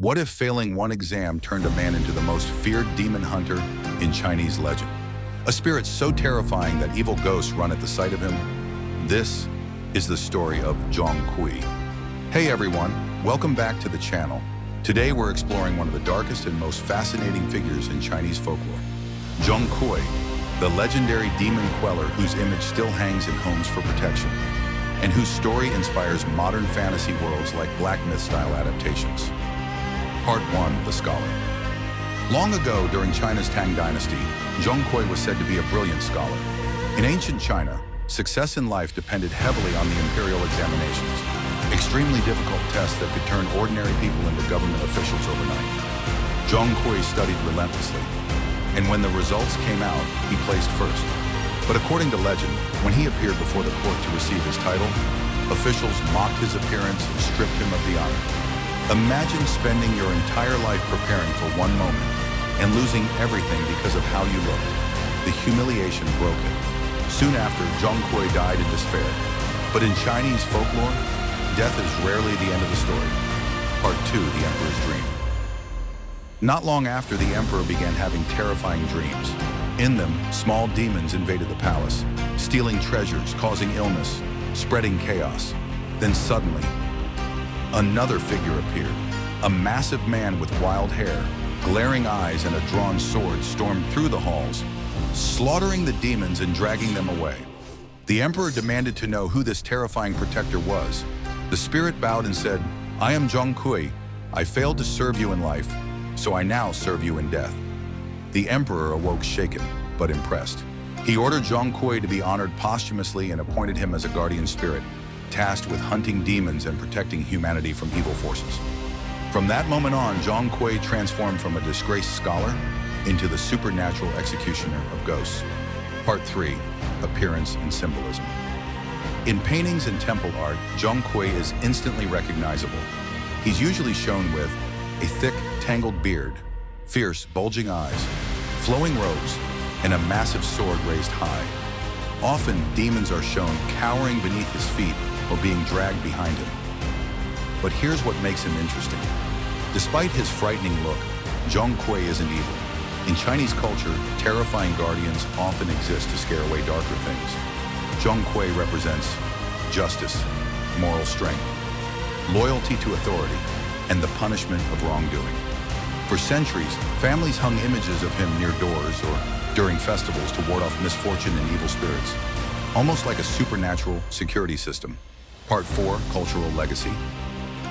What if failing one exam turned a man into the most feared demon hunter in Chinese legend? A spirit so terrifying that evil ghosts run at the sight of him? This is the story of Zhong. Hey everyone, welcome back to the channel. Today we're exploring one of the darkest and most fascinating figures in Chinese folklore. Zhong, the legendary demon queller whose image still hangs in homes for protection, and whose story inspires modern fantasy worlds like Black Myth-style adaptations. Part 1, The Scholar. Long ago, during China's Tang Dynasty, Zhong was said to be a brilliant scholar. In ancient China, success in life depended heavily on the imperial examinations, extremely difficult tests that could turn ordinary people into government officials overnight. Zhong studied relentlessly, and when the results came out, he placed first. But according to legend, when he appeared before the court to receive his title, officials mocked his appearance and stripped him of the honor. Imagine spending your entire life preparing for one moment and losing everything because of how you looked. The humiliation broke him. Soon after, Zhong died in despair. But in Chinese folklore, death is rarely the end of the story. Part 2, The Emperor's Dream. Not long after, the emperor began having terrifying dreams. In them, small demons invaded the palace, stealing treasures, causing illness, spreading chaos. Then suddenly, another figure appeared. A massive man with wild hair, glaring eyes, and a drawn sword stormed through the halls, slaughtering the demons and dragging them away. The emperor demanded to know who this terrifying protector was. The spirit bowed and said, "I am Zhong. I failed to serve you in life, so I now serve you in death." The emperor awoke shaken, but impressed. He ordered Zhong to be honored posthumously and appointed him as a guardian spirit, tasked with hunting demons and protecting humanity from evil forces. From that moment on, Zhong transformed from a disgraced scholar into the supernatural executioner of ghosts. Part 3, Appearance and Symbolism. In paintings and temple art, Zhong is instantly recognizable. He's usually shown with a thick, tangled beard, fierce, bulging eyes, flowing robes, and a massive sword raised high. Often, demons are shown cowering beneath his feet or being dragged behind him. But here's what makes him interesting. Despite his frightening look, Zhong isn't evil. In Chinese culture, terrifying guardians often exist to scare away darker things. Zhong represents justice, moral strength, loyalty to authority, and the punishment of wrongdoing. For centuries, families hung images of him near doors or during festivals to ward off misfortune and evil spirits, almost like a supernatural security system. Part 4, Cultural Legacy.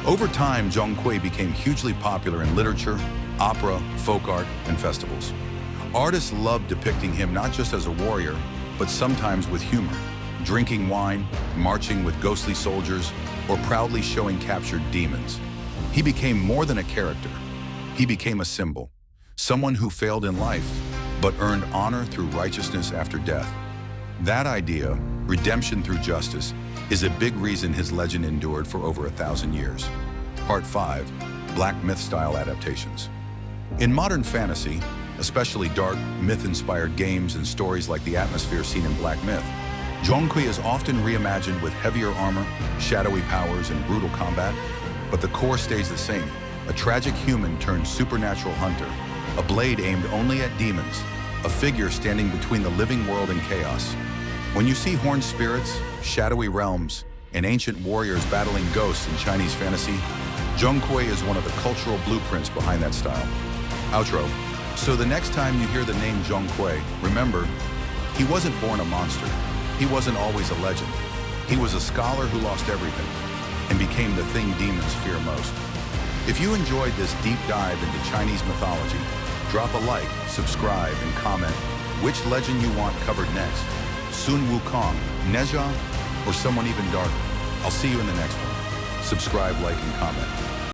Over time, Zhong became hugely popular in literature, opera, folk art, and festivals. Artists loved depicting him not just as a warrior, but sometimes with humor, drinking wine, marching with ghostly soldiers, or proudly showing captured demons. He became more than a character. He became a symbol, someone who failed in life, but earned honor through righteousness after death. That idea, redemption through justice, is a big reason his legend endured for over 1,000 years. Part 5, Black Myth-style adaptations. In modern fantasy, especially dark, myth-inspired games and stories like the atmosphere seen in Black Myth, Zhong is often reimagined with heavier armor, shadowy powers, and brutal combat, but the core stays the same. A tragic human turned supernatural hunter, a blade aimed only at demons, a figure standing between the living world and chaos. When you see horned spirits, shadowy realms, and ancient warriors battling ghosts in Chinese fantasy, Zhong is one of the cultural blueprints behind that style. Outro. So the next time you hear the name Zhong, remember, he wasn't born a monster. He wasn't always a legend. He was a scholar who lost everything and became the thing demons fear most. If you enjoyed this deep dive into Chinese mythology, drop a like, subscribe, and comment which legend you want covered next. Sun Wukong, Nezha, or someone even darker. I'll see you in the next one. Subscribe, like, and comment.